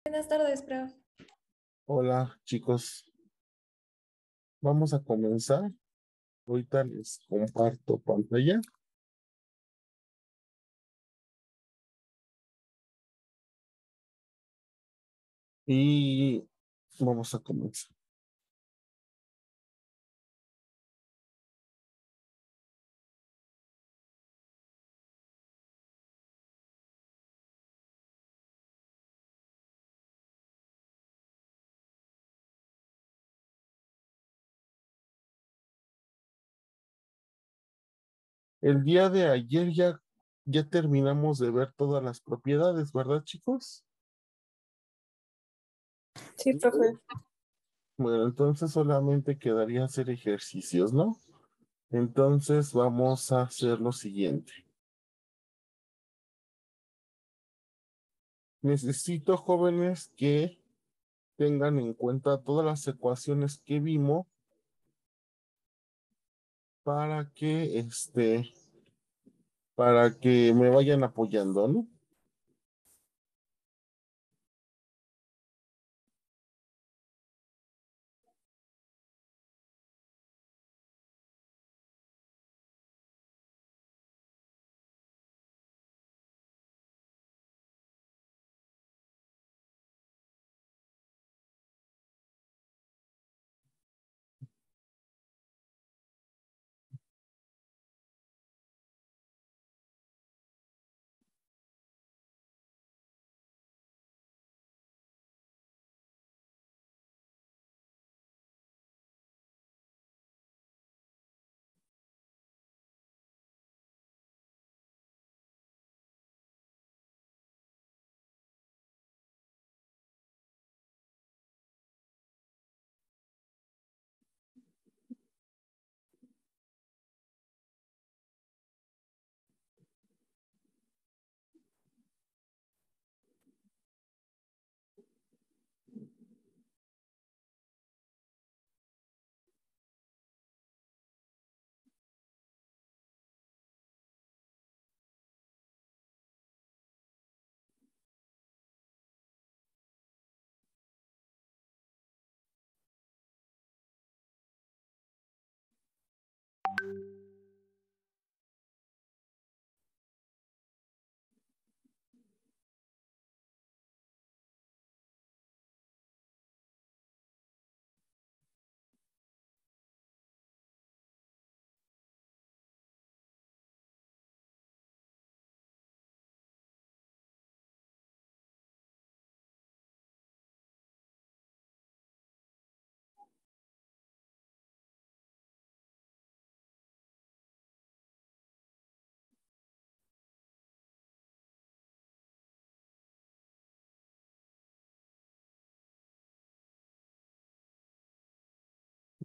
Buenas tardes, Pro. Hola chicos, vamos a comenzar. Ahorita les comparto pantalla y vamos a comenzar. El día de ayer ya terminamos de ver todas las propiedades, ¿verdad chicos? Sí, profe. Bueno, entonces solamente quedaría hacer ejercicios, ¿no? Entonces vamos a hacer lo siguiente. Necesito jóvenes que tengan en cuenta todas las ecuaciones que vimos para que para que me vayan apoyando, ¿no?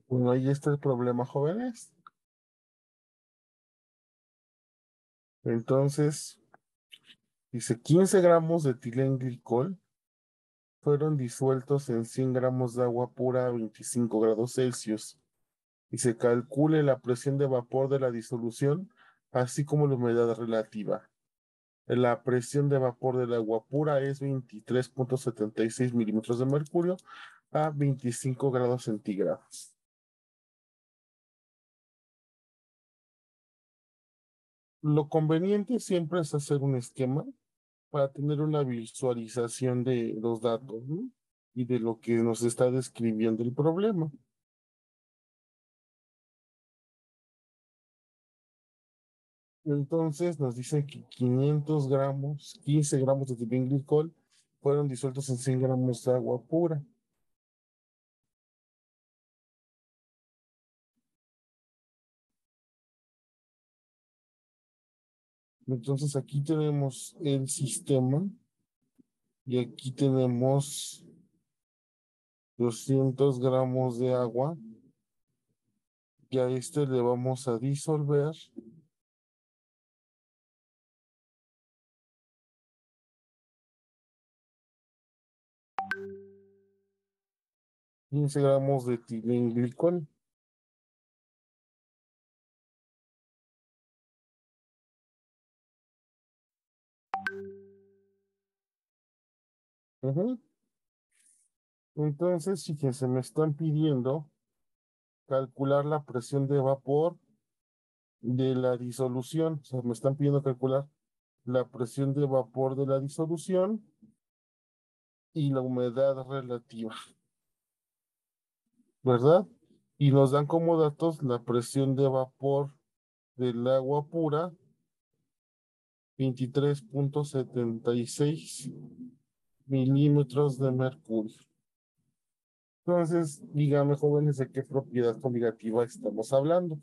Bueno, ahí está el problema, jóvenes. Entonces, dice 15 gramos de etilenglicol fueron disueltos en 100 gramos de agua pura a 25 grados Celsius y se calcule la presión de vapor de la disolución, así como la humedad relativa. La presión de vapor del agua pura es 23,76 milímetros de mercurio a 25 grados centígrados. Lo conveniente siempre es hacer un esquema para tener una visualización de los datos, ¿no? Y de lo que nos está describiendo el problema. Entonces nos dicen que 500 gramos, 15 gramos de etilenglicol fueron disueltos en 100 gramos de agua pura. Entonces aquí tenemos el sistema y aquí tenemos 200 gramos de agua y a este le vamos a disolver 15 gramos de etilenglicol. Ujú. Entonces, fíjense, me están pidiendo calcular la presión de vapor de la disolución. O sea, me están pidiendo calcular la presión de vapor de la disolución y la humedad relativa, ¿verdad? Y nos dan como datos la presión de vapor del agua pura, 23,76 milímetros de mercurio. Entonces, dígame, jóvenes, de qué propiedad conjugativa estamos hablando.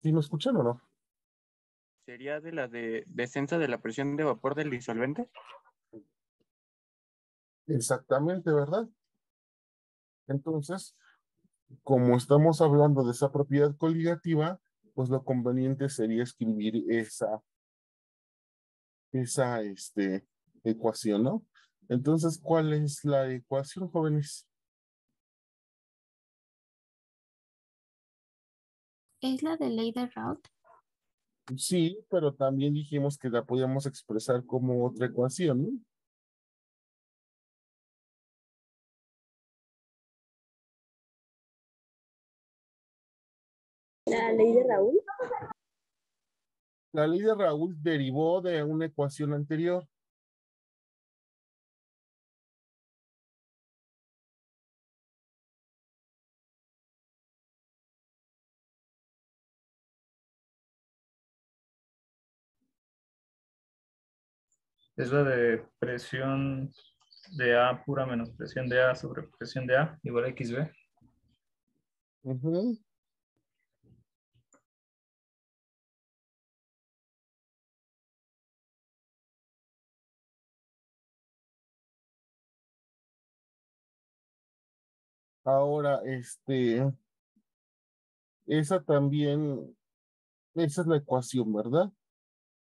¿Sí me escuchan o no? ¿Sería de la de descenso de la presión de vapor del disolvente? Exactamente, ¿verdad? Entonces, como estamos hablando de esa propiedad coligativa, pues lo conveniente sería escribir esa ecuación, ¿no? Entonces, ¿cuál es la ecuación, jóvenes? ¿Es la de ley de Raoult? Sí, pero también dijimos que la podíamos expresar como otra ecuación, ¿no? La ley de Raúl. La ley de Raoult derivó de una ecuación anterior. Es la de presión de A pura menos presión de A sobre presión de A igual a XB. Ujú. Ahora, esa también, esa es la ecuación, ¿verdad?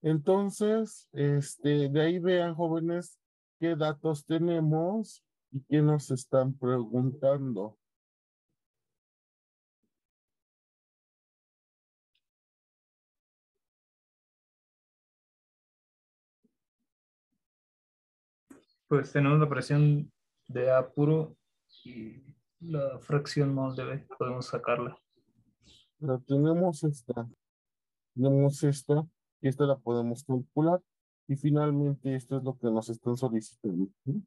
Entonces, de ahí vean, jóvenes, qué datos tenemos y qué nos están preguntando. Pues tenemos la presión de A puro y la fracción mol de B. Podemos sacarla. La tenemos esta, y esta la podemos calcular. Y finalmente, esto es lo que nos están solicitando, ¿sí?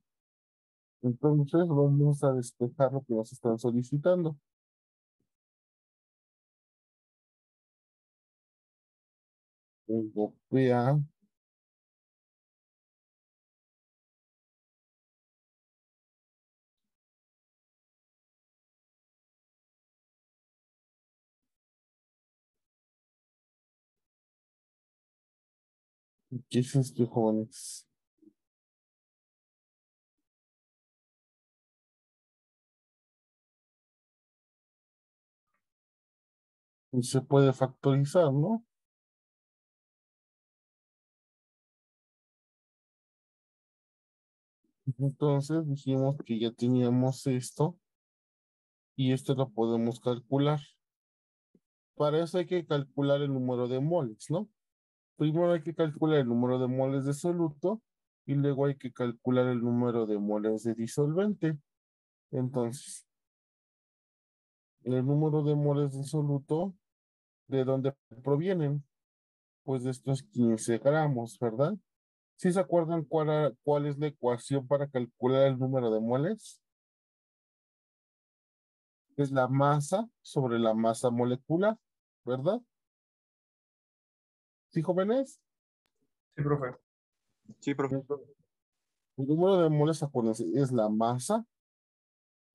Entonces, vamos a despejar lo que nos están solicitando. Europea. ¿Qué es esto, jóvenes? Y se puede factorizar, ¿no? Entonces dijimos que ya teníamos esto y esto lo podemos calcular. Para eso hay que calcular el número de moles, ¿no? Primero hay que calcular el número de moles de soluto y luego hay que calcular el número de moles de disolvente. Entonces, el número de moles de soluto, ¿de dónde provienen? Pues de estos 15 gramos, ¿verdad? ¿Sí se acuerdan cuál es la ecuación para calcular el número de moles? Es la masa sobre la masa molecular, ¿verdad? ¿Sí, jóvenes? Sí, profe. Sí, profe. Entonces, el número de moles, acuérdense, es la masa,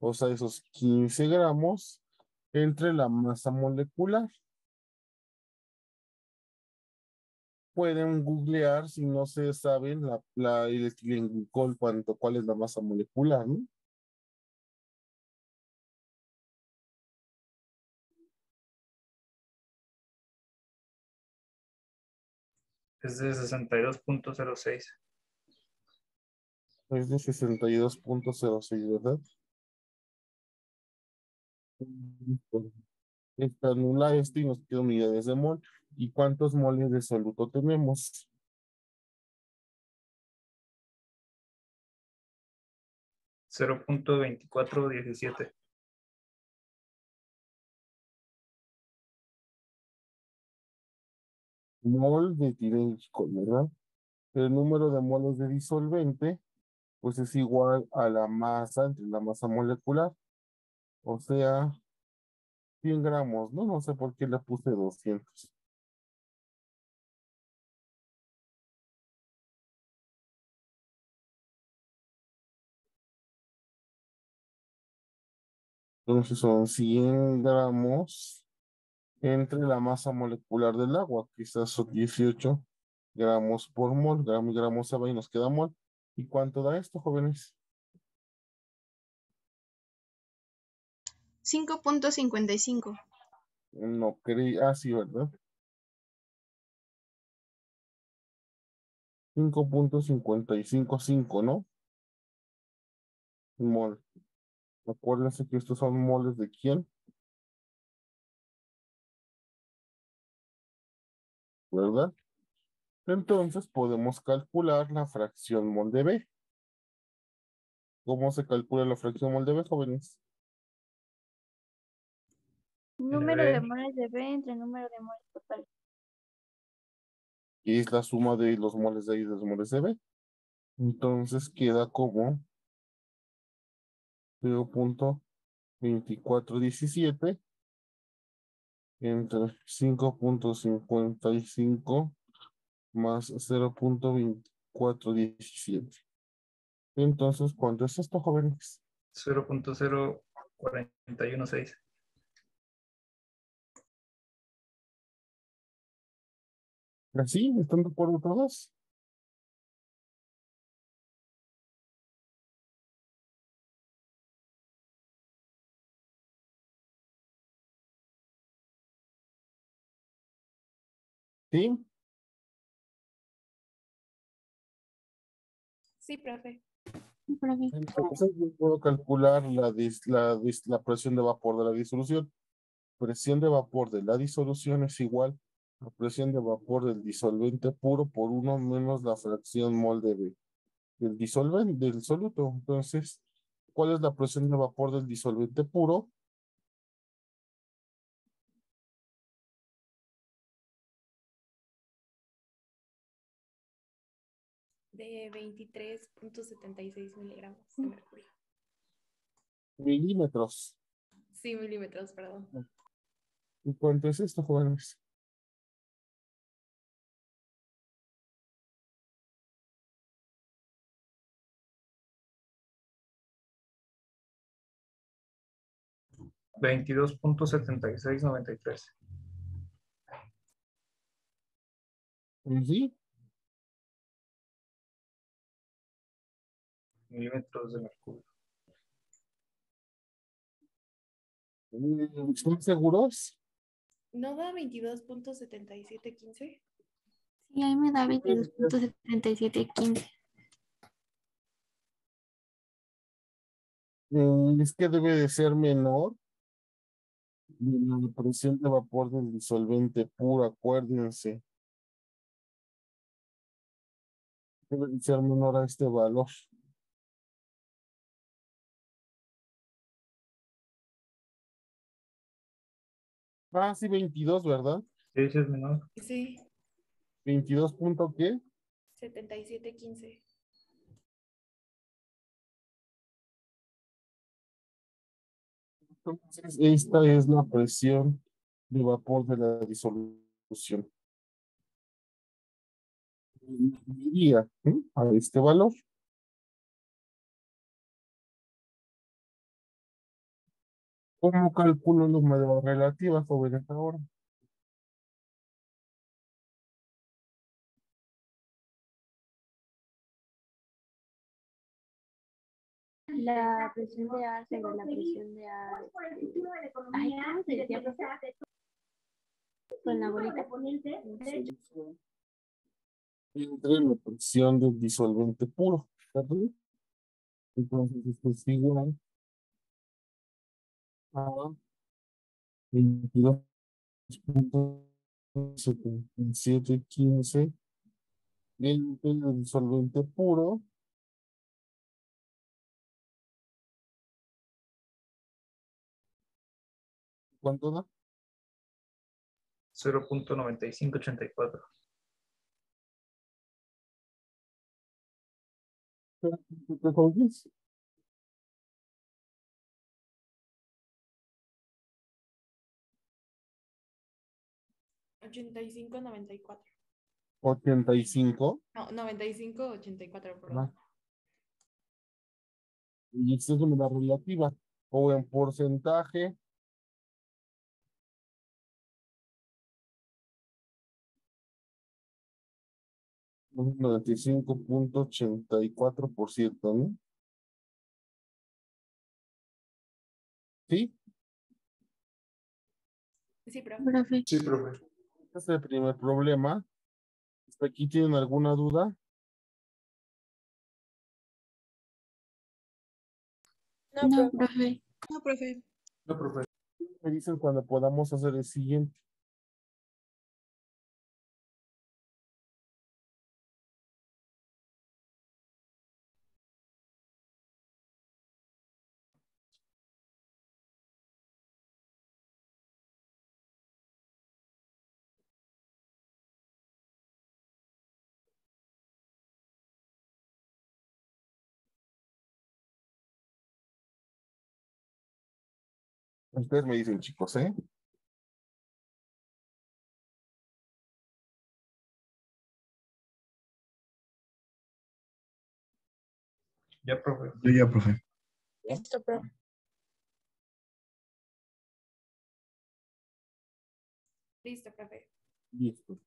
o sea, esos 15 gramos entre la masa molecular. Pueden googlear si no se saben el etilenglicol, cuál es la masa molecular, ¿no? Es de 62.06. Es de 62.06, ¿verdad? Esta anula esto y nos queda unidades de mol. ¿Y cuántos moles de soluto tenemos? 0.2417. Mol de etilenglicol, ¿verdad? El número de moles de disolvente, pues es igual a la masa entre la masa molecular. O sea, 100 gramos, ¿no? No sé por qué le puse 200. Entonces son 100 gramos entre la masa molecular del agua, quizás son 18 gramos por mol, gramos y gramos se va y nos queda mol. ¿Y cuánto da esto, jóvenes? 5.55. No creí, sí, ¿verdad? 5.555, ¿no? Mol. Acuérdense que estos son moles de quién, ¿verdad? Entonces podemos calcular la fracción mol de B. ¿Cómo se calcula la fracción mol de B, jóvenes? Número B. de moles de B entre número de moles total. Y es la suma de los moles de A y de los moles de B. Entonces queda como 0.2417 entre 5.55 más 0.2417. Entonces, ¿cuánto es esto, jóvenes? 0.0416. ¿Así? ¿Están de acuerdo todos? ¿Sí? Sí, profe. Profe. Entonces, yo puedo calcular la presión de vapor de la disolución. Presión de vapor de la disolución es igual a presión de vapor del disolvente puro por 1 menos la fracción mol de B del disolvente, del soluto. Entonces, ¿cuál es la presión de vapor del disolvente puro? De 23.76 miligramos de mercurio. Milímetros. Sí, milímetros, perdón. ¿Y cuánto es esto, jóvenes? $22.7693 ¿Sí? milímetros de mercurio. ¿Están seguros? ¿No da 22.7715? Sí, ahí me da 22.7715. Es que debe de ser menor de la presión de vapor del disolvente puro, acuérdense. Debe de ser menor a este valor. Sí, 22, ¿verdad? Sí, sí es menor. Sí, 22 punto ¿qué? 7715. Entonces, esta es la presión de vapor de la disolución. Iría a este valor. ¿Cómo calculo la humedad relativa, jóvenes, ahora? La presión de A sobre la presión de A. Ay, ¿cómo se decía, profe? Con la bolita. entre la presión del disolvente puro, ¿verdad? Entonces esto es igual a 22,7715 entre el disolvente puro. ¿Cuánto da? 0.9584. ¿Qué son? 85-94. 85. No, 95-84, Ajá. perdón. Y esto es una relativa. O en porcentaje. Un 95,84%, ¿no? ¿Sí? Sí, profe. Profe. Sí, profe. Este es el primer problema. ¿Hasta aquí tienen alguna duda? No, profe. No, profe. No, profe. Me dicen cuando podamos hacer el siguiente. Ustedes me dicen, chicos, ¿eh? Ya, profe. Yo ya, profe. Listo, profe. Listo, profe. Listo.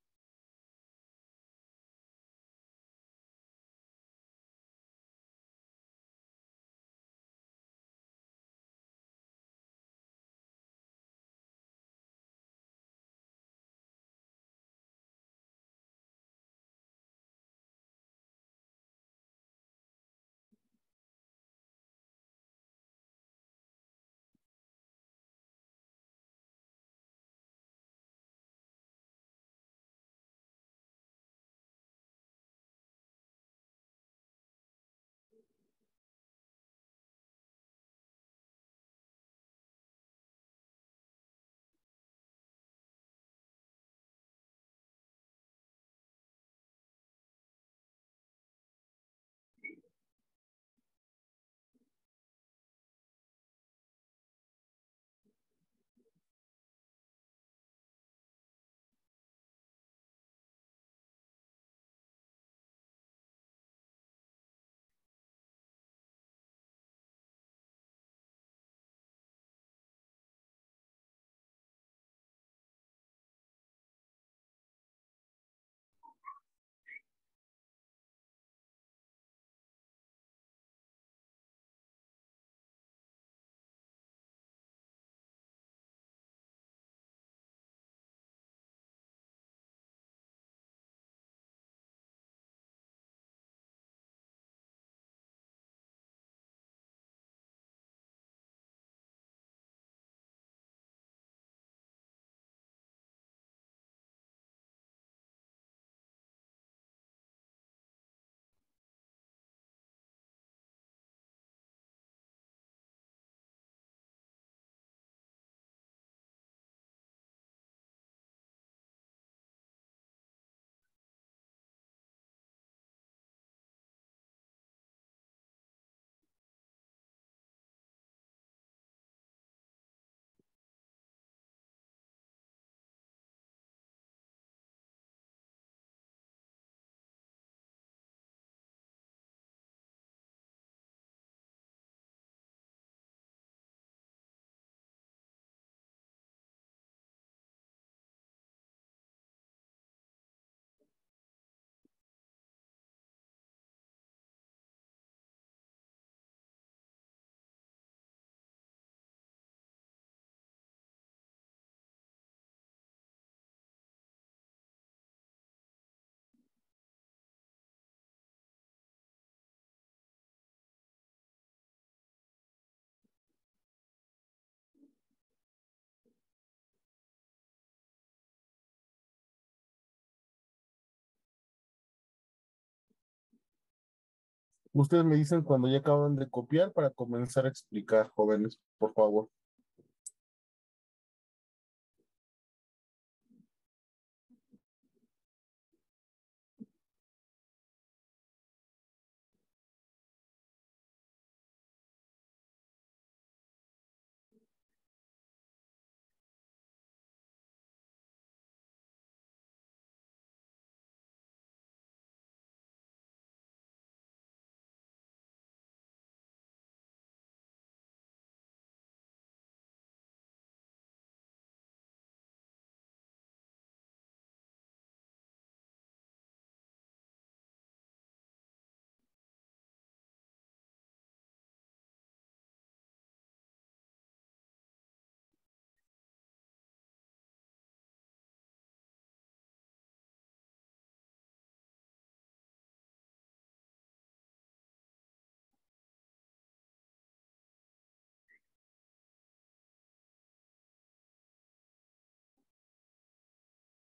Ustedes me dicen cuando ya acaban de copiar para comenzar a explicar, jóvenes, por favor.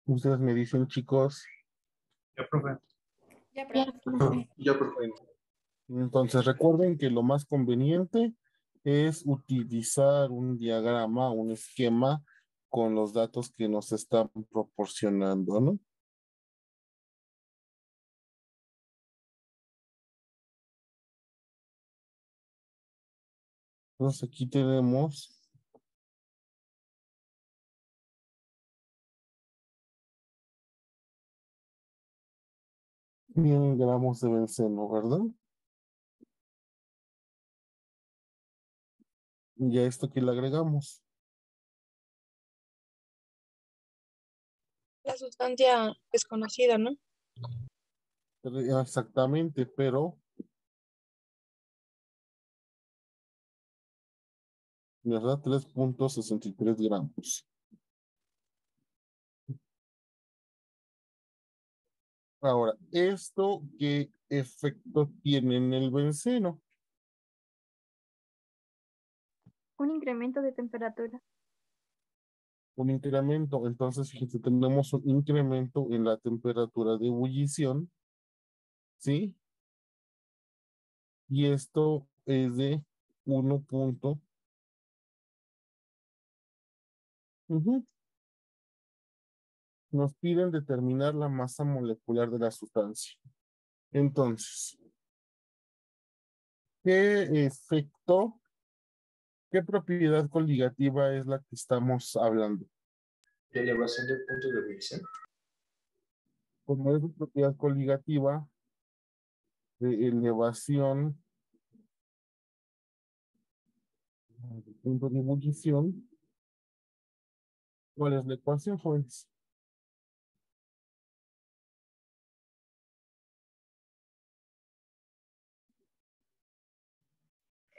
Ustedes me dicen, chicos. Ya, profe. Ya, profe. Bueno, entonces recuerden que lo más conveniente es utilizar un diagrama, un esquema con los datos que nos están proporcionando, ¿no? Entonces aquí tenemos gramos de benceno, ¿verdad? Y a esto que le agregamos. La sustancia desconocida, ¿no? Exactamente, pero ¿verdad? 3.63 gramos. Ahora, ¿esto qué efecto tiene en el benceno? Un incremento de temperatura. Un incremento, entonces fíjense, tenemos un incremento en la temperatura de ebullición, ¿sí? Y esto es de 1 punto. Ujú. Nos piden determinar la masa molecular de la sustancia. Entonces, ¿qué efecto, qué propiedad coligativa es la que estamos hablando? De elevación del punto de ebullición. Como es propiedad coligativa de elevación del punto de ebullición, ¿cuál es la ecuación, jóvenes?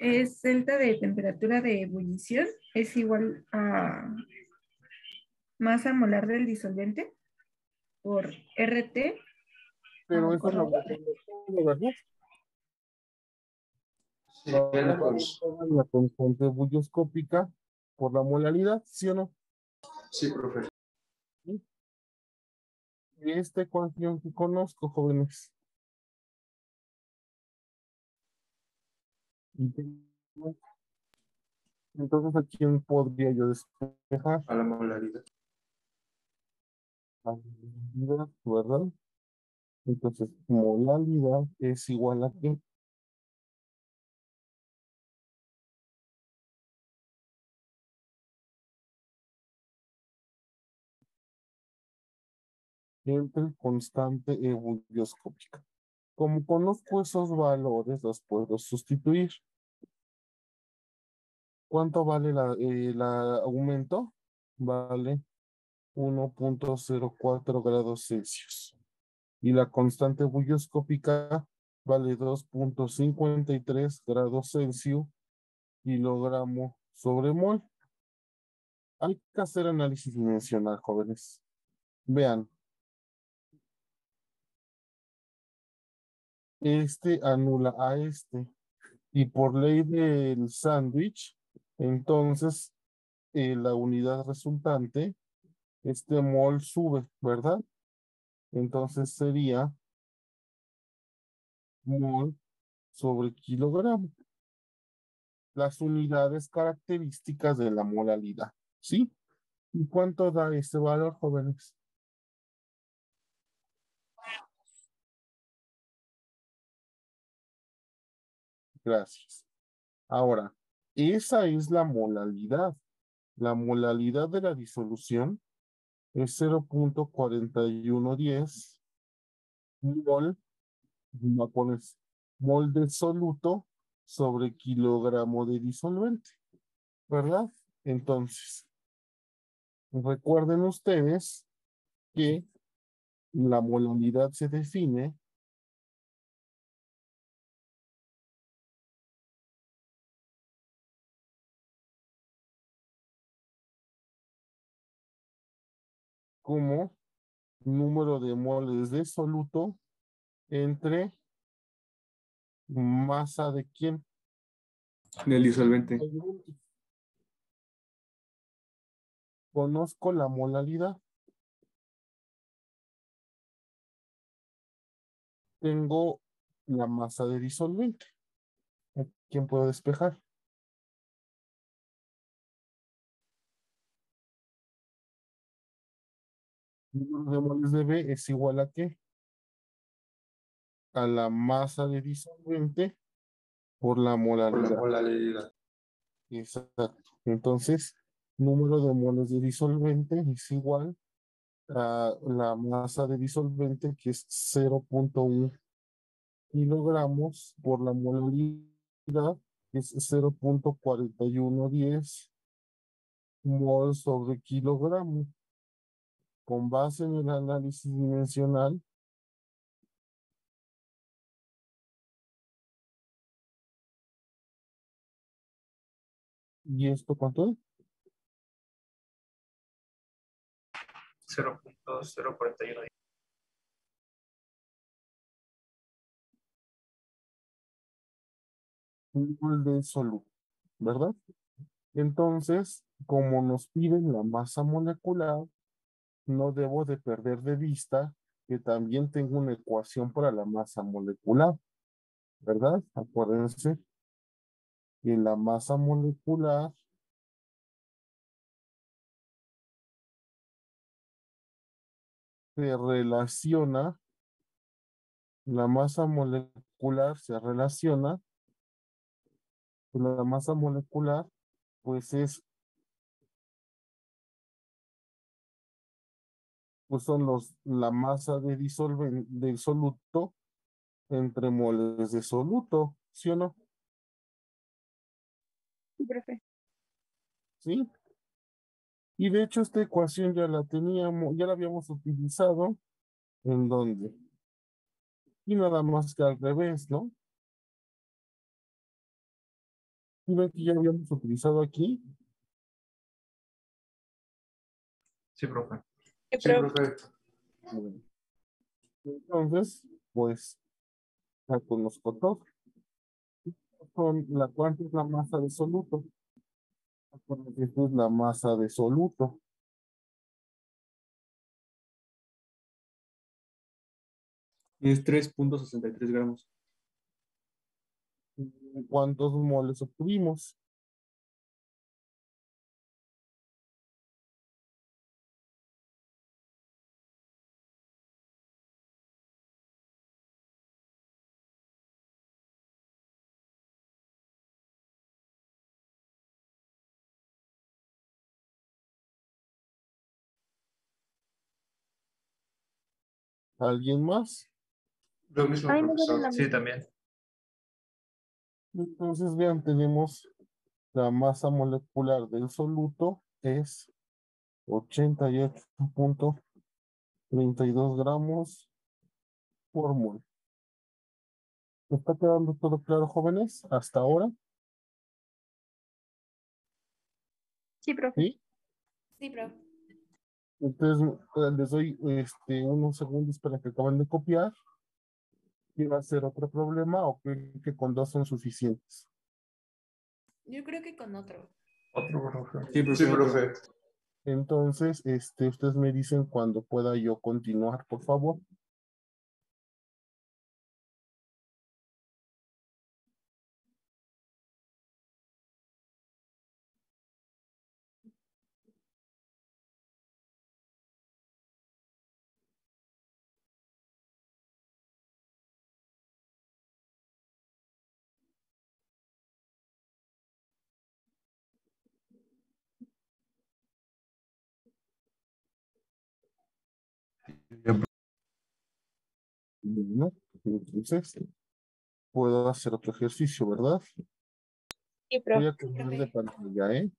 Es delta de temperatura de ebullición es igual a masa molar del disolvente por RT. Pero eso correcto. lo ¿verdad? Sí, La constante bulloscópica por la molaridad, ¿sí o no? sí, profe. ¿Sí? Esta ecuación que conozco, jóvenes. Entonces, ¿a quién podría yo despejar? A la molaridad. A la molaridad, ¿verdad? Entonces, molaridad es igual a ¿qué? Entre constante ebullioscópica. Como conozco esos valores, los puedo sustituir. ¿Cuánto vale la aumento? Vale 1.04 grados Celsius. Y la constante bulloscópica vale 2.53 grados Celsius kilogramo sobre mol. Hay que hacer análisis dimensional, jóvenes. Vean, este anula a este. Y por ley del sándwich, entonces la unidad resultante, este mol sube, ¿verdad? Entonces sería mol sobre kilogramo. Las unidades características de la molalidad, ¿sí? ¿Y cuánto da este valor, jóvenes? Gracias. Ahora, esa es la molalidad. La molalidad de la disolución es 0.4110 mol, no pones mol de soluto sobre kilogramo de disolvente, ¿verdad? Entonces, recuerden ustedes que la molalidad se define como número de moles de soluto entre masa de quién. Del disolvente. Conozco la molalidad. Tengo la masa de disolvente. ¿A quién puedo despejar? Número de moles de B es igual a ¿qué? A la masa de disolvente por la Por la molalidad. molaridad. Exacto. Entonces, número de moles de disolvente es igual a la masa de disolvente, que es 0.1 kilogramos, por la molaridad, que es 0.4110 mol sobre kilogramo. Con base en el análisis dimensional, ¿y esto cuánto es? 0.041. Un mol de soluto, ¿verdad? Entonces, como nos piden la masa molecular, no debo de perder de vista que también tengo una ecuación para la masa molecular, ¿verdad? Acuérdense que la masa molecular se relaciona, la masa molecular se relaciona, la masa molecular pues es, pues son la masa de del soluto entre moles de soluto, ¿sí o no? Sí, profe. ¿Sí? Y de hecho esta ecuación ya la teníamos, ya la habíamos utilizado. ¿En dónde? Y nada más que al revés, ¿no? Y ven que ya habíamos utilizado aquí. Sí, profe. Sí, Sí, profe. profe. Bueno, entonces, pues, ya conozco todo. Con ¿cuánto es la masa de soluto? Acuérdense que esta es la masa de soluto. Es 3.63 gramos. ¿Cuántos moles obtuvimos? ¿Alguien más? Lo mismo, Ay, no era profesor. la Sí, misma. también. Entonces, vean, tenemos la masa molecular del soluto es 88.32 gramos por mol. ¿Me está quedando todo claro, jóvenes? Hasta ahora, Sí, profe. ¿sí? Sí, profe. Entonces, les doy unos segundos para que acaben de copiar. ¿Y va a ser otro problema o creen que con dos son suficientes? Yo creo que con otro. Otro, profe. Sí, Sí, profe. profe. Entonces, ustedes me dicen cuando pueda yo continuar, por favor. Bueno, entonces puedo hacer otro ejercicio, ¿verdad? Sí, Voy profe. a cambiar de pantalla, ¿eh?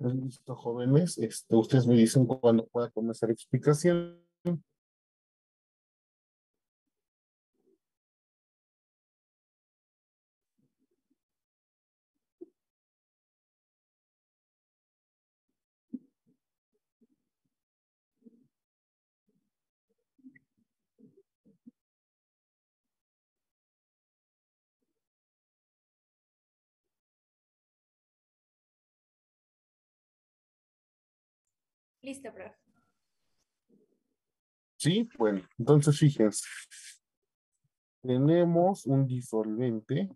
Listo, jóvenes. Ustedes me dicen cuándo pueda comenzar la explicación. Listo, profe. Sí, bueno, entonces fíjense. Tenemos un disolvente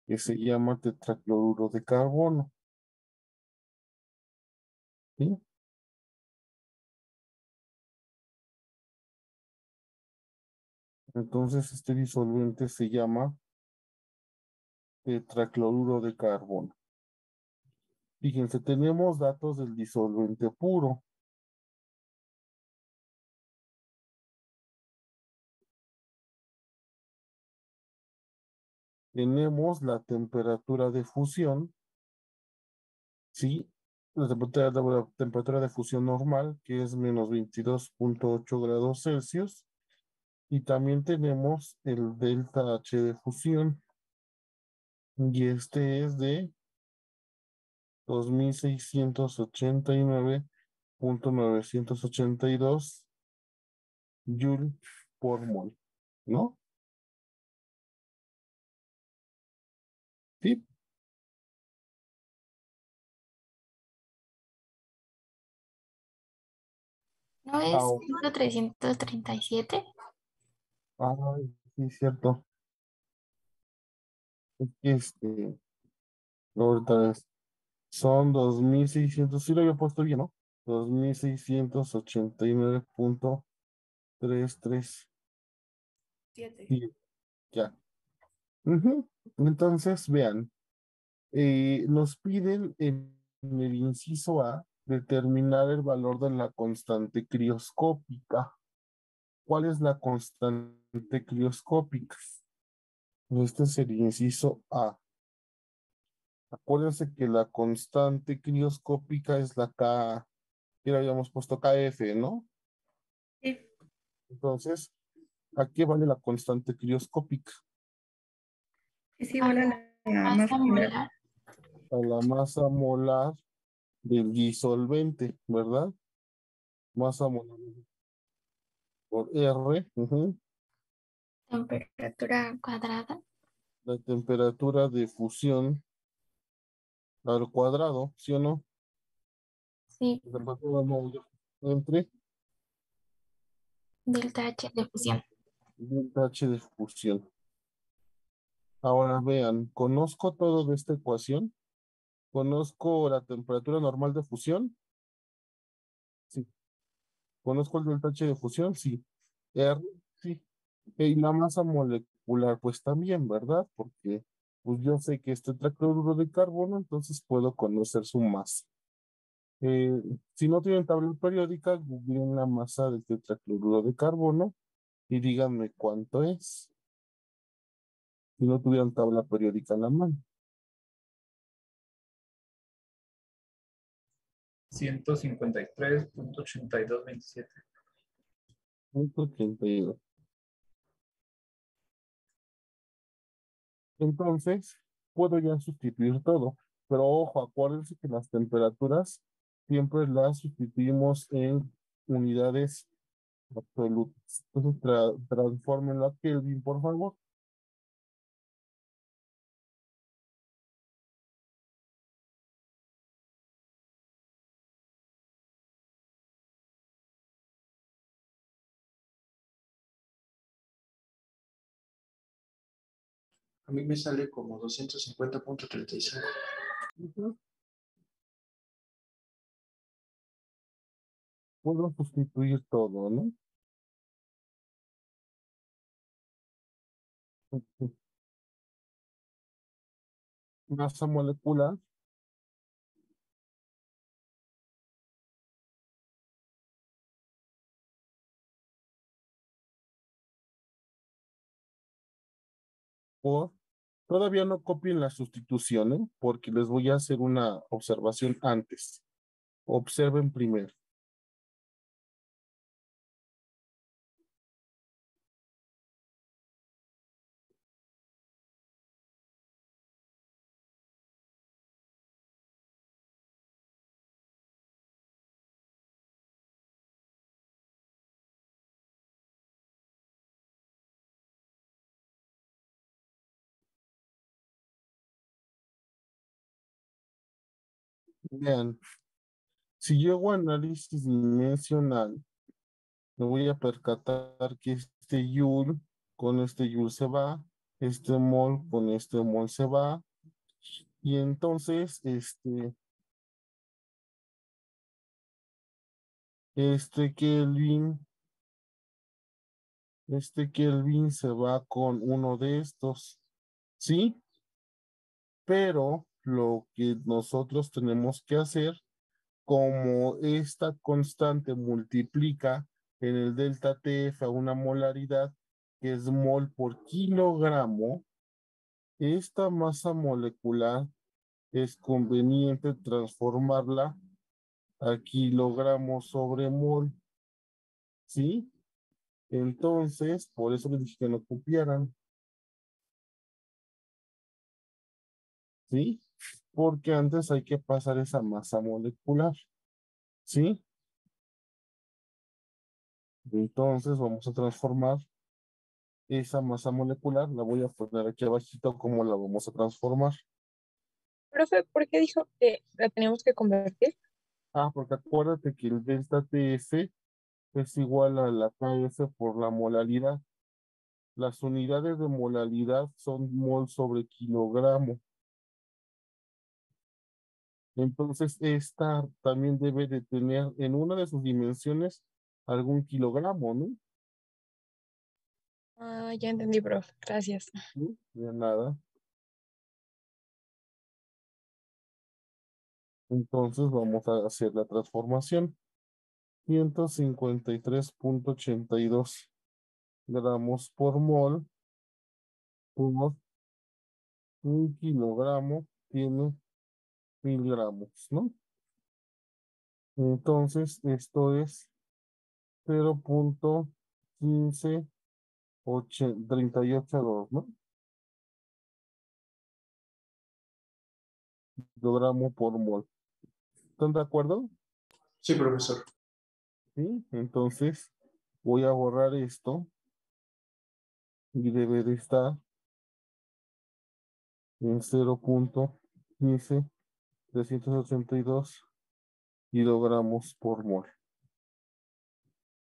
que se llama tetracloruro de carbono. ¿Sí? Entonces este disolvente se llama tetracloruro de carbono. Fíjense, tenemos datos del disolvente puro. Tenemos la temperatura de fusión, ¿sí? La temperatura de fusión normal, que es menos 22,8 grados Celsius. Y también tenemos el delta H de fusión. Y este es de 2689,982 Joule por mol, ¿no? Sí, ¿No es ah, 337? Ay, sí, cierto. Es que ahorita son 2.600, sí lo había puesto bien, ¿no? 2.689.33. 7. Sí, ya. Ujú. Entonces, vean, nos piden en el inciso A determinar el valor de la constante crioscópica. ¿Cuál es la constante crioscópica? Este es el inciso A. Acuérdense que la constante crioscópica es la K, que le habíamos puesto KF, ¿no? Sí. Entonces, ¿a qué vale la constante crioscópica? Es igual a la Masa masa molar. molar. A la masa molar del disolvente, ¿verdad? Masa molar por R, ujú. Temperatura cuadrada. La temperatura de fusión al cuadrado, ¿sí o no? Sí, La temperatura móvil entre delta H de fusión. delta H de fusión. Ahora vean, conozco todo de esta ecuación. Conozco la temperatura normal de fusión. Sí. Conozco el delta H de fusión. Sí. R, sí. Y la masa molecular, pues también, ¿verdad? Porque pues yo sé que es tetracloruro de carbono, entonces puedo conocer su masa. Eh, si no tienen tabla periódica, googleen la masa del tetracloruro de carbono y díganme cuánto es. Si no tuvieran tabla periódica en la mano. 153.8227. 132. Entonces, puedo ya sustituir todo. Pero ojo, acuérdense que las temperaturas siempre las sustituimos en unidades absolutas. Entonces, transfórmenlo a Kelvin, por favor. A mí me sale como 250.35. Ujú. Puedo sustituir todo, ¿no? Ujú. Masa molecular por... Todavía no copien las sustituciones porque les voy a hacer una observación antes. Observen primero. Vean, si yo hago análisis dimensional, me voy a percatar que este Joule con este Joule se va, este mol con este mol se va, y entonces este Kelvin, este Kelvin se va con uno de estos, ¿sí? Pero lo que nosotros tenemos que hacer, como esta constante multiplica en el delta TF a una molaridad, que es mol por kilogramo, esta masa molecular es conveniente transformarla a kilogramos sobre mol, ¿sí? Entonces, por eso les dije que no copiaran, ¿sí? Porque antes hay que pasar esa masa molecular, ¿sí? Entonces vamos a transformar esa masa molecular, la voy a poner aquí abajito cómo la vamos a transformar. Profe, ¿por qué dijo que la teníamos que convertir? Ah, porque acuérdate que el delta TF es igual a la KF por la molaridad. Las unidades de molalidad son mol sobre kilogramo. Entonces, esta también debe de tener en una de sus dimensiones algún kilogramo, ¿no? Ah, ya entendí, profe. Gracias. ¿Sí? De nada. Entonces, vamos a hacer la transformación. 153,82 gramos por mol por un kilogramo tiene 1000 gramos, ¿no? Entonces, esto es 0,1538 ¿no? Kilogramo por mol. ¿Están de acuerdo? Sí, profesor. Sí. Entonces, voy a borrar esto y debe de estar en 0,15382 kilogramos por mol.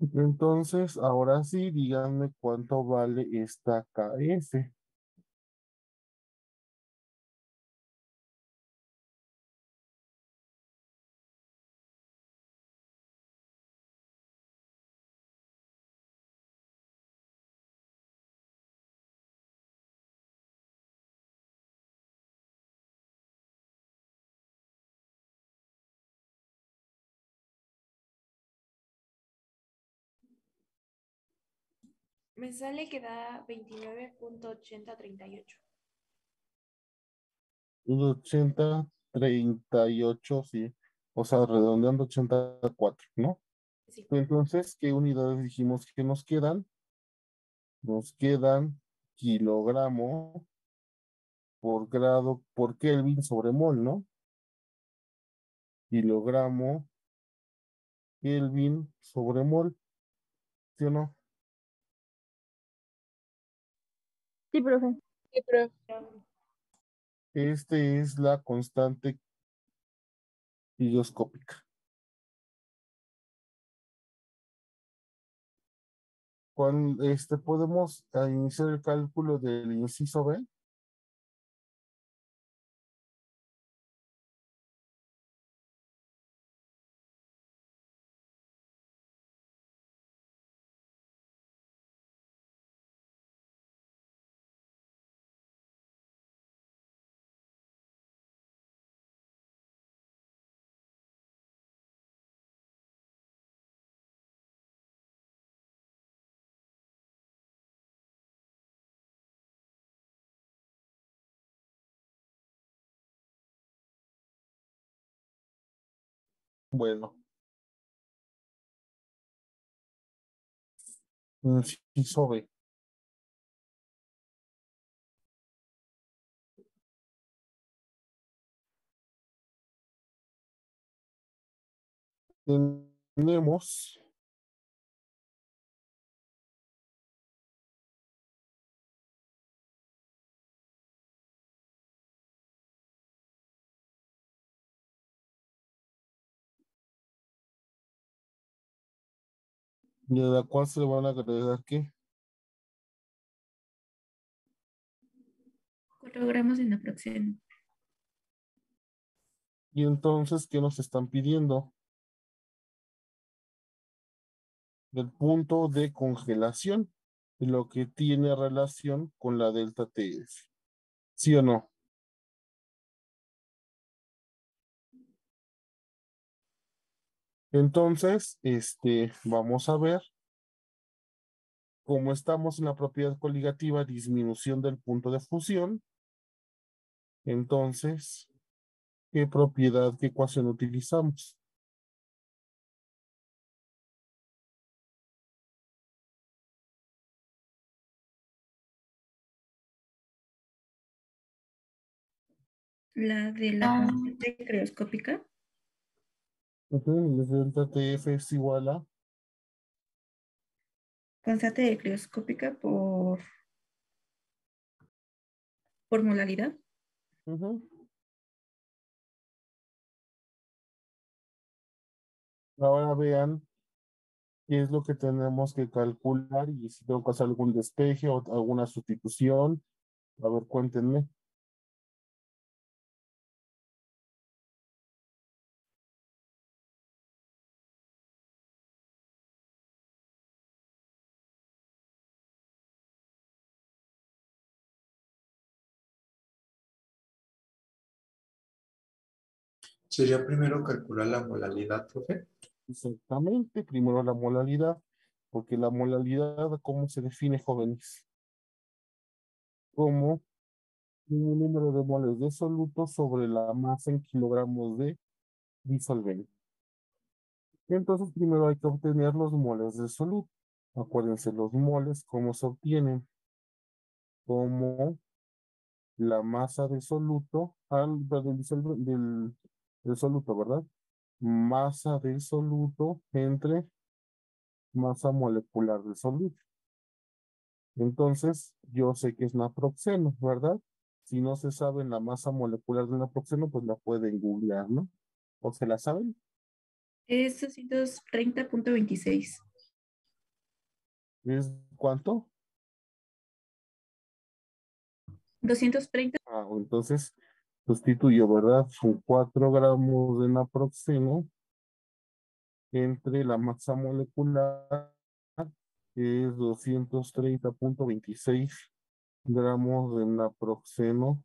Entonces, ahora sí, díganme cuánto vale esta KF. Me sale que da 29.8038. 80,38, sí. O sea, redondeando 84, ¿no? Sí. Entonces, ¿qué unidades dijimos que nos quedan? Nos quedan kilogramo por grado por Kelvin sobre mol, ¿no? Kilogramo Kelvin sobre mol, ¿sí o no? Sí, profe. Sí, profe. Este es la constante hidroscópica. Podemos iniciar el cálculo del inciso B. Bueno, inciso B. Tenemos y a la cual se le van a agregar ¿qué? 4 gramos en la fracción. Y entonces, ¿qué nos están pidiendo? El punto de congelación, lo que tiene relación con la delta TF. ¿Sí o no? Entonces, vamos a ver cómo estamos en la propiedad coligativa, disminución del punto de fusión. Entonces, ¿qué propiedad, qué ecuación utilizamos? La de la constante creoscópica. Ujú, delta TF es igual a Constante creoscópica por molaridad. ujú. Ahora vean qué es lo que tenemos que calcular y si tengo que hacer algún despeje o alguna sustitución. A ver, cuéntenme. Sería primero calcular la molalidad, profe. Exactamente, primero la molalidad, porque la molalidad, ¿cómo se define, jóvenes? Como un número de moles de soluto sobre la masa en kilogramos de disolvente. Entonces, primero hay que obtener los moles de soluto. Acuérdense, los moles, ¿cómo se obtienen? Como la masa de soluto, del soluto, ¿verdad? Masa del soluto entre masa molecular del soluto. Entonces, yo sé que es naproxeno, ¿verdad? Si no se sabe la masa molecular del naproxeno, pues la pueden googlear, ¿no? ¿O se la saben? Es 230.26. ¿Es cuánto? 230. Ah, entonces sustituyo, ¿verdad? Son 4 gramos de naproxeno entre la masa molecular, que es 230.26 gramos de naproxeno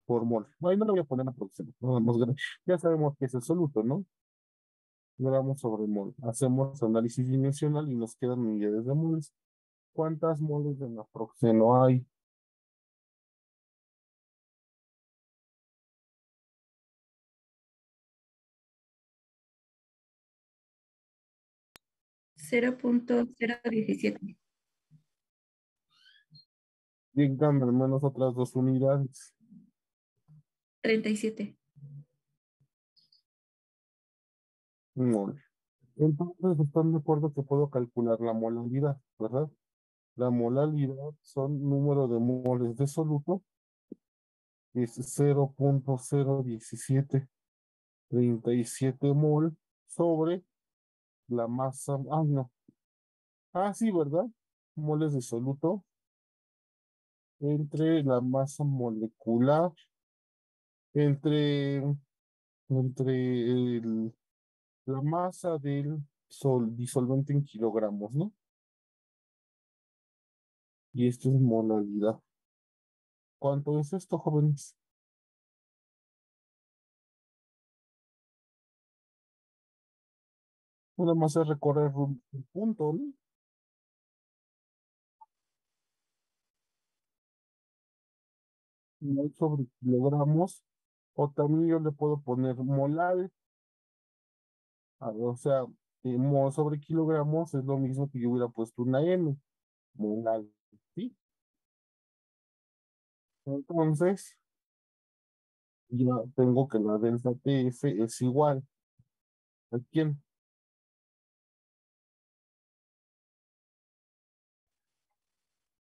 por mol. Ahí no le voy a poner naproxeno, nada más ya sabemos que es el soluto, ¿no? Gramos sobre mol. Hacemos análisis dimensional y nos quedan unidades de moles. ¿Cuántas moles de naproxeno hay? 0.017. Díganme al menos otras 2 unidades. 37. Mol. Entonces, están de acuerdo que puedo calcular la molaridad, ¿verdad? La molaridad son número de moles de soluto, que es 0.01737 mol sobre la masa. Ah, no. Ah, sí, ¿verdad? Moles de soluto entre la masa molecular, entre, entre la masa del disolvente en kilogramos, ¿no? Y esto es molaridad. ¿Cuánto es esto, jóvenes? Nada más es recorrer un punto, ¿no? Mol sobre kilogramos. O también yo le puedo poner molal. O sea, mol sobre kilogramos es lo mismo que yo hubiera puesto una M. Molal. ¿Sí? Entonces, ya tengo que la delta TF es igual. ¿A quién?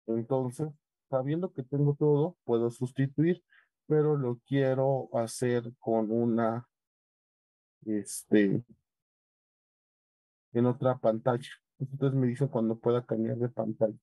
Entonces, sabiendo que tengo todo, puedo sustituir, pero lo quiero hacer con una, este, en otra pantalla. Entonces me dice cuando pueda cambiar de pantalla.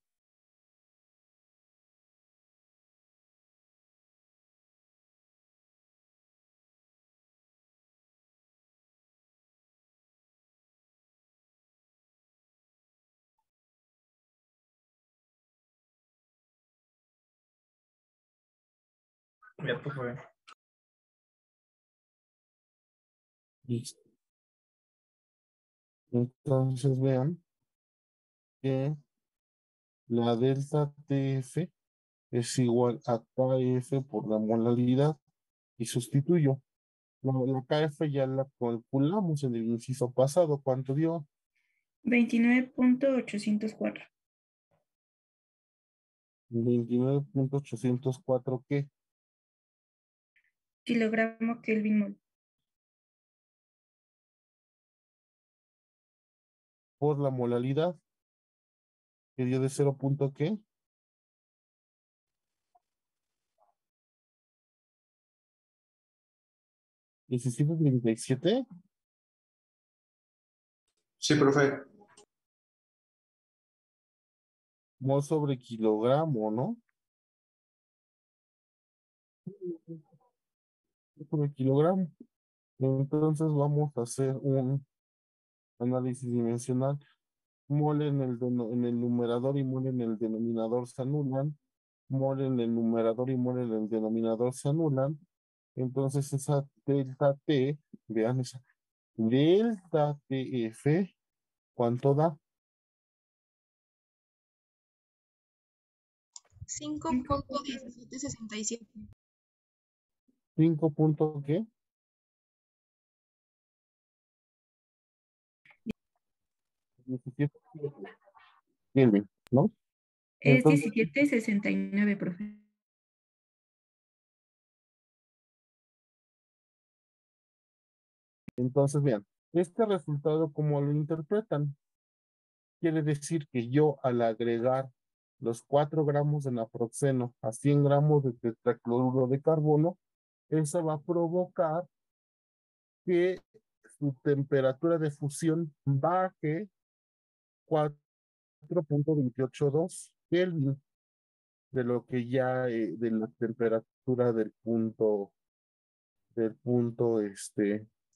Ya, profe. Listo. Entonces vean que la delta TF es igual a KF por la molaridad y sustituyo. La KF ya la calculamos en el inciso pasado. ¿Cuánto dio? 29.804. 29.804, ¿qué? Kilogramo Kelvin mol. Por la molaridad, que dio de 0. ¿Qué? 1737. Sí, profe. Mol sobre kilogramo, ¿no? Sobre kilogramo. Entonces vamos a hacer un análisis dimensional. Mol en el numerador y mol en el denominador se anulan. Mol en el numerador y mol en el denominador se anulan. Entonces esa delta T, vean esa delta TF, ¿cuánto da? 5.1767. 5 punto ¿qué? Kelvin, ¿no? Es Entonces, 1769, profe. entonces vean, este resultado, ¿cómo lo interpretan? Quiere decir que yo al agregar los 4 gramos de naproxeno a 100 gramos de tetracloruro de carbono, eso va a provocar que su temperatura de fusión baje 4.282 Kelvin de lo que ya de la temperatura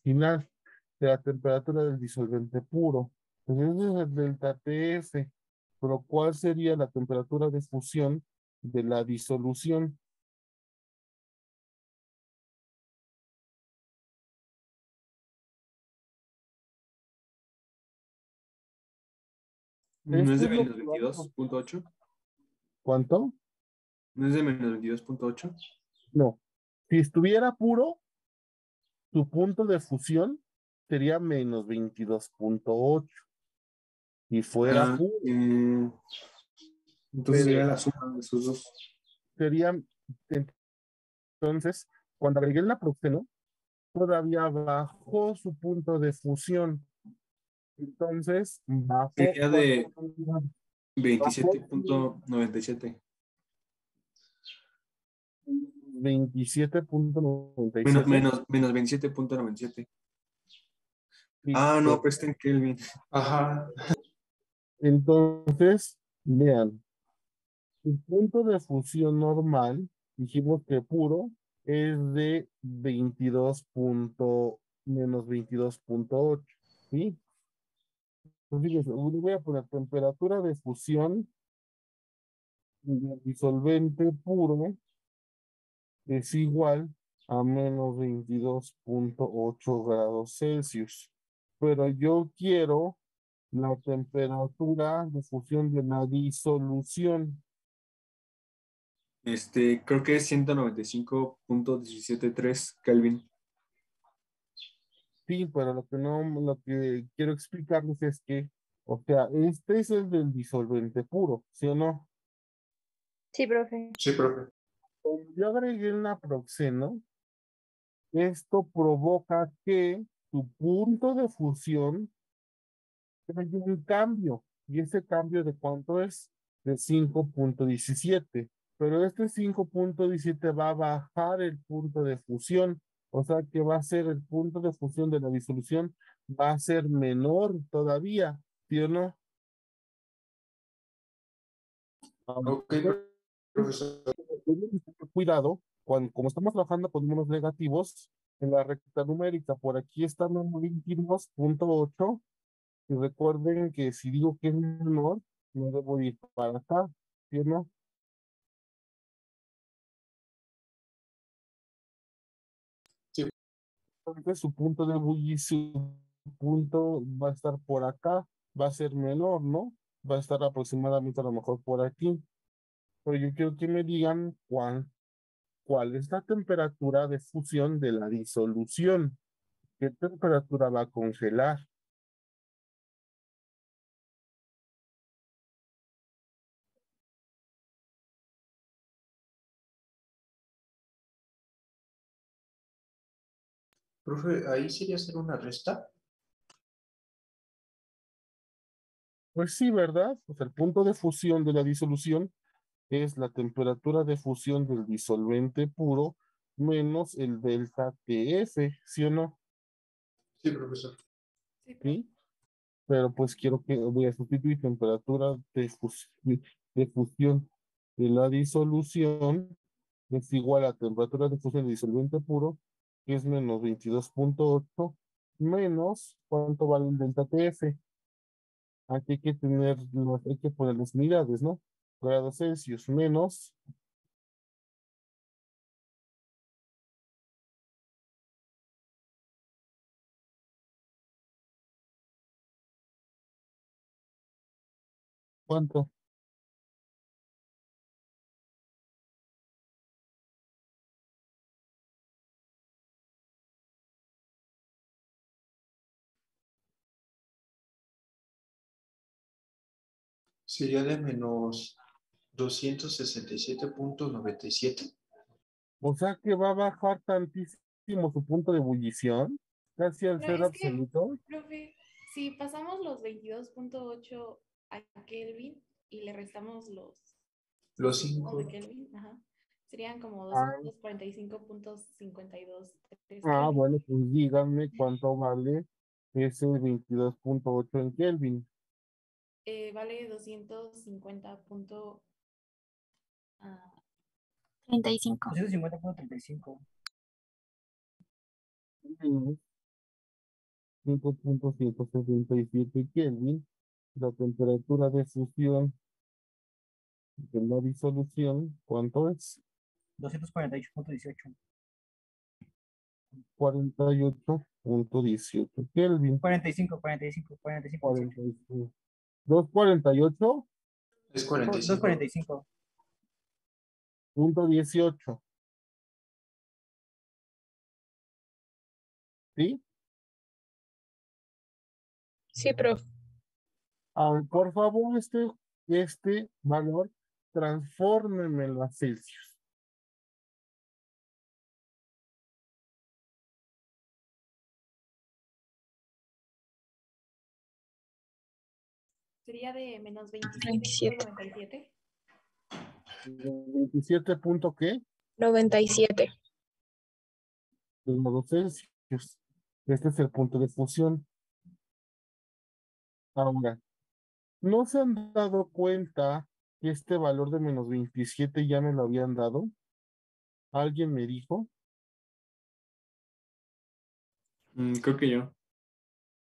final, de la temperatura del disolvente puro. Entonces ese es el delta TF, pero ¿cuál sería la temperatura de fusión de la disolución? ¿No es Esto de es lo menos que vamos a... 22.8? ¿Cuánto? ¿No es de menos 22.8? No. Si estuviera puro, su punto de fusión sería menos 22.8. Si fuera Ah, puro, entonces pero sería la suma de esos dos. sería, entonces, cuando agregué el naproxeno, todavía bajó su punto de fusión. Entonces, bajó Sería de 27.97. 27.97. Menos 27.97. Sí, Ah, no, pero está en Kelvin. Ajá. entonces, vean, el punto de fusión normal, dijimos que puro, es de menos 22.8, ¿sí? Entonces, fíjense, voy a poner temperatura de fusión del disolvente puro es igual a menos 22.8 grados Celsius. Pero yo quiero la temperatura de fusión de la disolución. Creo que es 195.173 Kelvin. Sí, pero lo que no, lo que quiero explicarles es que, o sea, este es el del disolvente puro, ¿sí o no? Sí, profe. Sí, profe. Cuando yo agregué el naproxeno, esto provoca que tu punto de fusión hay un cambio, y ese cambio de cuánto es de 5.17, pero este 5.17 va a bajar el punto de fusión, o sea que va a ser el punto de fusión de la disolución, va a ser menor todavía, ¿sí o no? Ok, profesor. Cuidado, como estamos trabajando con números negativos, en la recta numérica, por aquí está en 22.8. Y recuerden que si digo que es menor, no debo ir para acá, ¿sí o no? Sí. Entonces su punto de ebullición, su punto va a estar por acá, va a ser menor, ¿no? Va a estar aproximadamente a lo mejor por aquí. Pero yo quiero que me digan cuál es la temperatura de fusión de la disolución. ¿Qué temperatura va a congelar? Profe, ahí sería hacer una resta. Pues sí, ¿verdad? Pues el punto de fusión de la disolución es la temperatura de fusión del disolvente puro menos el delta TF, ¿sí o no? Sí, profesor. Sí, profe. ¿Sí? pero pues quiero que voy a sustituir temperatura de fusión de la disolución es igual a temperatura de fusión de disolvente puro, que es menos 22.8, menos, ¿cuánto vale el delta TF? Aquí hay que hay que poner las unidades, ¿no? Grados Celsius menos ¿cuánto? Sería de menos 267.97. O sea que va a bajar tantísimo su punto de ebullición, casi al No, ser es que, absoluto. profe, si pasamos los 22.8 a Kelvin y le restamos Los cinco de 5. Kelvin, ajá, serían como Ah, 245.52 Kelvin. bueno, pues díganme cuánto vale ese 22.8 en Kelvin. Vale 250 punto, 35. 250.35. Menos 5.177 Kelvin. La temperatura de fusión de la disolución, ¿cuánto es? 248.18. 48.18 Kelvin. 45.18. 45. 248.18. Es 45. 245. ¿Sí? Sí, profe. Por favor, este valor, transfórmemelo a Celsius. sería de menos 27. 27.97. 27 punto qué? 97. De modo Celsius. Este es el punto de fusión. Ahora, ¿no se han dado cuenta que este valor de menos 27 ya me lo habían dado? ¿Alguien me dijo? Creo que yo.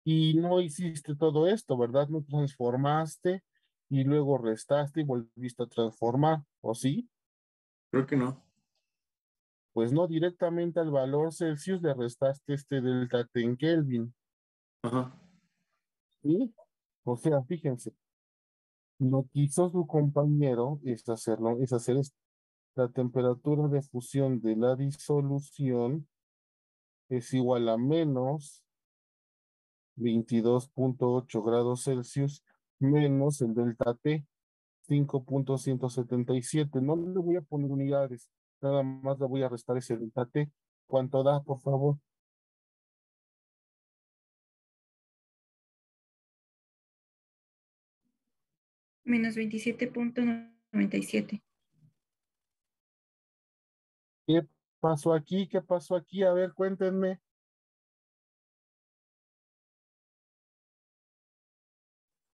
Y no hiciste todo esto, ¿verdad? No transformaste y luego restaste y volviste a transformar, ¿o sí? Creo que no. Pues no, directamente al valor Celsius le restaste este delta T en Kelvin, Ajá. ¿sí? O sea, fíjense, lo que hizo su compañero es hacer esto. La temperatura de fusión de la disolución es igual a menos 22.8 grados Celsius menos el delta T, 5.177. No le voy a poner unidades, nada más le voy a restar ese delta T. ¿Cuánto da, por favor? Menos 27.97. ¿Qué pasó aquí? ¿Qué pasó aquí? A ver, cuéntenme.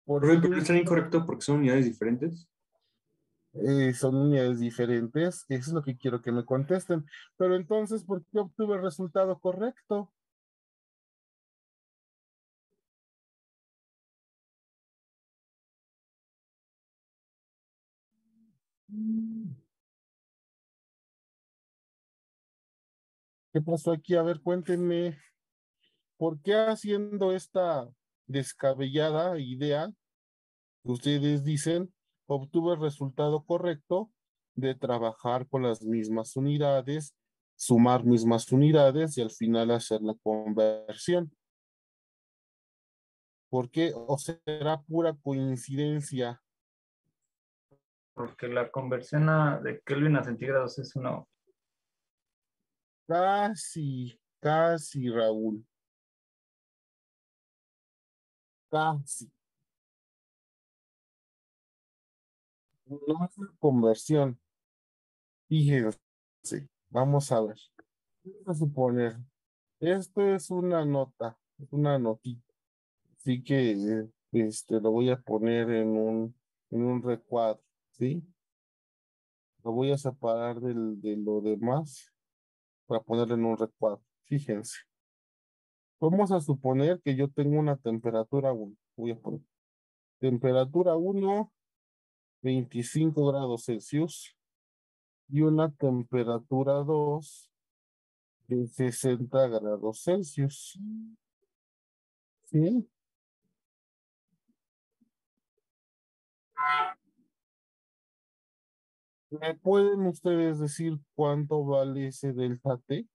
¿Por Profe, qué pero está incorrecto porque son unidades diferentes. son unidades diferentes? Eso es lo que quiero que me contesten. Pero entonces, ¿por qué obtuve el resultado correcto? ¿Qué pasó aquí? A ver, cuéntenme. ¿Por qué haciendo esta descabellada idea que ustedes dicen, obtuve el resultado correcto de trabajar con las mismas unidades, sumar mismas unidades y al final hacer la conversión? ¿Por qué? ¿O será pura coincidencia? Porque la conversión de Kelvin a centígrados es una. Casi, casi, Raúl, casi. No es la conversión. Fíjense, vamos a ver. Vamos a suponer, esto es una nota, una notita. Así que lo voy a poner en un recuadro, ¿sí? Lo voy a separar de lo demás para ponerlo en un recuadro. Fíjense. Vamos a suponer que yo tengo una temperatura 1. Voy a poner temperatura 1, 25 grados Celsius y una temperatura 2 de 60 grados Celsius. ¿Sí? ¿Me pueden ustedes decir cuánto vale ese delta T?